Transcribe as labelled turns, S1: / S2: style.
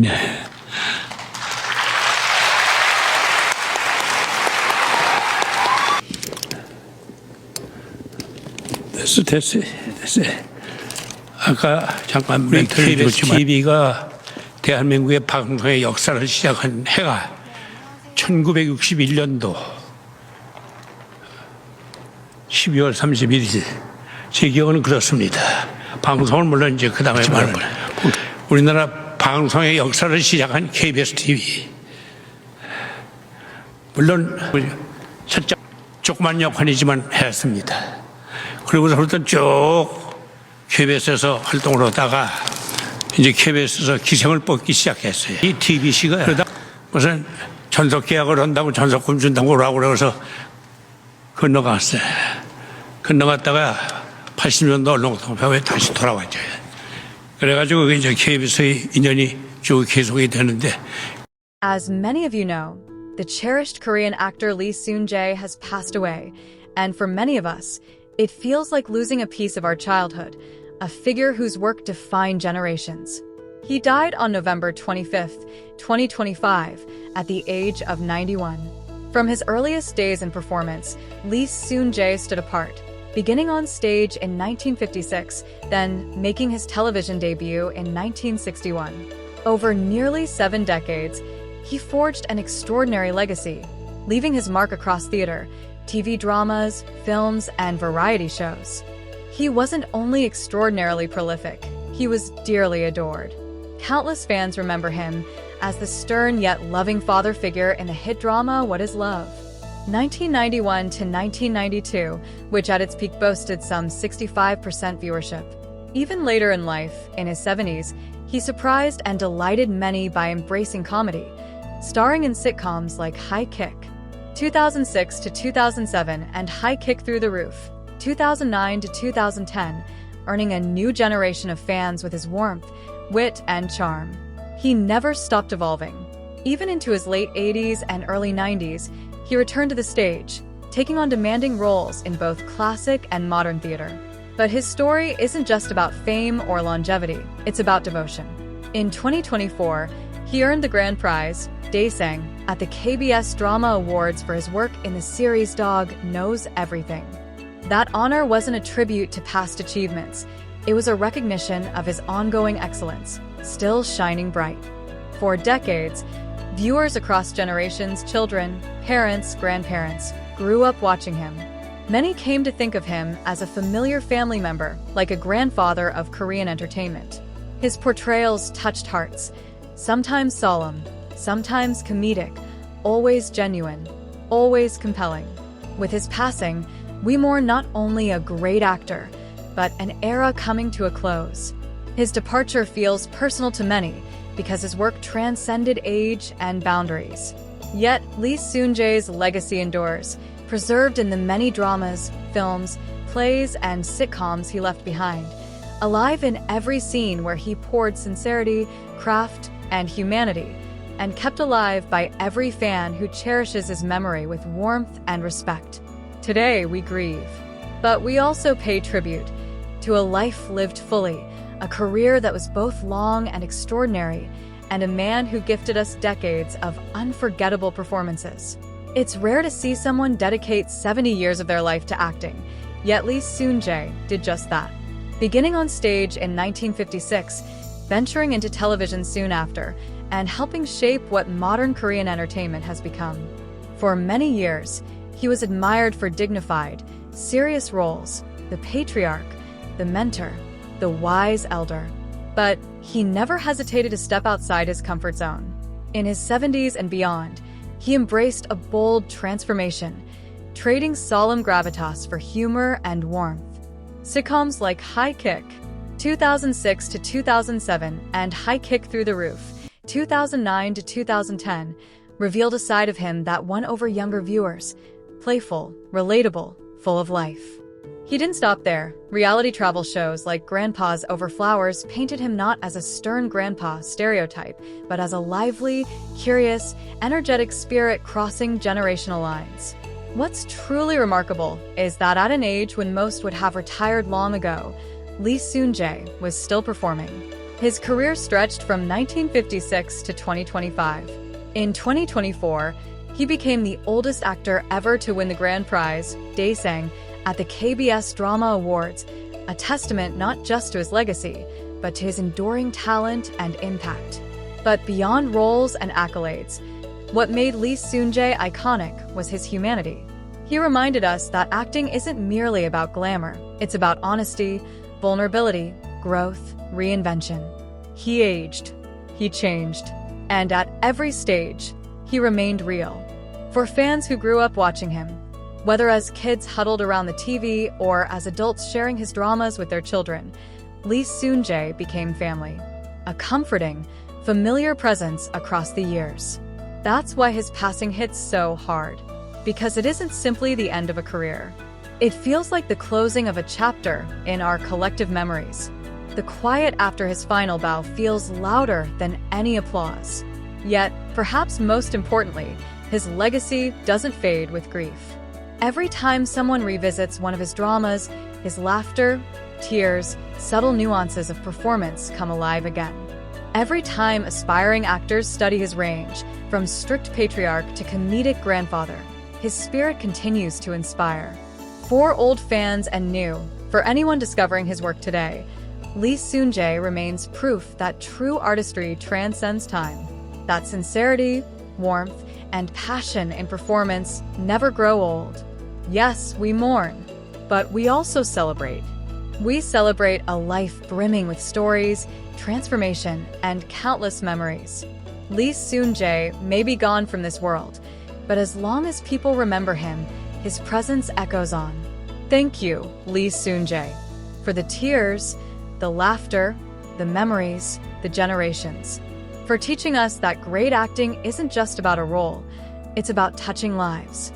S1: 네. 됐어요. 아까 잠깐 KBS TV가 대한민국의 방송의 역사를 시작한 해가 1961년도 12월 31일. 제 기억은 그렇습니다. 방송을 물론 이제 그 다음에 말을 우리나라 방송의 역사를 시작한 KBS TV. 물론 살짝 조그만 역할이지만 했습니다. 그러고서부터 쭉 KBS에서 활동을 하다가 이제 KBS에서 기생을 뽑기 시작했어요. 이 TBC가 그러다 무슨 전속 계약을 한다고 전속금 준다고 오라고 그래서 건너갔어요. 건너갔다가 80년도 언론통폐에 다시 돌아왔죠. 그래가지고 이제 KBS의 인연이 쭉 계속이 되는데.
S2: As many of you know, the cherished Korean actor Lee Soon Jae has passed away, and for many of us, it feels like losing a piece of our childhood, a figure whose work defined generations. He died on November 25th, 2025, at the age of 91. From his earliest days in performance, Lee Soon Jae stood apart, beginning on stage in 1956, then making his television debut in 1961. Over nearly 7 decades, he forged an extraordinary legacy, leaving his mark across theater, TV dramas, films, and variety shows. He wasn't only extraordinarily prolific, he was dearly adored. Countless fans remember him as the stern yet loving father figure in the hit drama What Is Love? 1991 to 1992, which at its peak boasted some 65% viewership. Even later in life, in his 70s, he surprised and delighted many by embracing comedy, starring in sitcoms like High Kick, 2006 to 2007, and High Kick Through the Roof, 2009 to 2010, earning a new generation of fans with his warmth, wit, and charm. He never stopped evolving. Even into his late 80s and early 90s, he returned to the stage, taking on demanding roles in both classic and modern theater. But his story isn't just about fame or longevity, it's about devotion. In 2024, he earned the grand prize, DAESANG, at the KBS Drama Awards for his work in the series Dog Knows Everything. That honor wasn't a tribute to past achievements, it was a recognition of his ongoing excellence, still shining bright. For decades, viewers across generations, children, parents, grandparents, grew up watching him. Many came to think of him as a familiar family member, like a grandfather of Korean entertainment. His portrayals touched hearts, sometimes solemn, sometimes comedic, always genuine, always compelling. With his passing, we mourn not only a great actor, but an era coming to a close. His departure feels personal to many because his work transcended age and boundaries. Yet, Lee Soon Jae's legacy endures, preserved in the many dramas, films, plays, and sitcoms he left behind, alive in every scene where he poured sincerity, craft, and humanity, and kept alive by every fan who cherishes his memory with warmth and respect. Today, we grieve, but we also pay tribute to a life lived fully, a career that was both long and extraordinary, and a man who gifted us decades of unforgettable performances. It's rare to see someone dedicate 70 years of their life to acting, yet Lee Soon Jae did just that. Beginning on stage in 1956, venturing into television soon after, and helping shape what modern Korean entertainment has become. For many years, he was admired for dignified, serious roles, the patriarch, the mentor, the wise elder. But he never hesitated to step outside his comfort zone. In his 70s and beyond, he embraced a bold transformation, trading solemn gravitas for humor and warmth. Sitcoms like High Kick, 2006 to 2007, and High Kick Through the Roof, 2009 to 2010, revealed a side of him that won over younger viewers, playful, relatable, full of life. He didn't stop there. Reality travel shows like Grandpa's Over Flowers painted him not as a stern grandpa stereotype, but as a lively, curious, energetic spirit crossing generational lines. What's truly remarkable is that at an age when most would have retired long ago, Lee Soon Jae was still performing. His career stretched from 1956 to 2025. In 2024, he became the oldest actor ever to win the grand prize, DAESANG, at the KBS Drama Awards, a testament not just to his legacy, but to his enduring talent and impact. But beyond roles and accolades, what made Lee Soon Jae iconic was his humanity. He reminded us that acting isn't merely about glamour, it's about honesty, vulnerability, growth, reinvention. He aged, he changed, and at every stage, he remained real. For fans who grew up watching him, whether as kids huddled around the TV or as adults sharing his dramas with their children, Lee Soon Jae became family, a comforting, familiar presence across the years. That's why his passing hits so hard, because it isn't simply the end of a career. It feels like the closing of a chapter in our collective memories. The quiet after his final bow feels louder than any applause. Yet, perhaps most importantly, his legacy doesn't fade with grief. Every time someone revisits one of his dramas, his laughter, tears, subtle nuances of performance come alive again. Every time aspiring actors study his range, from strict patriarch to comedic grandfather, his spirit continues to inspire. For old fans and new, for anyone discovering his work today, Lee Soon Jae remains proof that true artistry transcends time, that sincerity, warmth, and passion in performance never grow old. Yes, we mourn, but we also celebrate. We celebrate a life brimming with stories, transformation, and countless memories. Lee Soon Jae may be gone from this world, but as long as people remember him, his presence echoes on. Thank you, Lee Soon Jae, for the tears, the laughter, the memories, the generations. For teaching us that great acting isn't just about a role, it's about touching lives.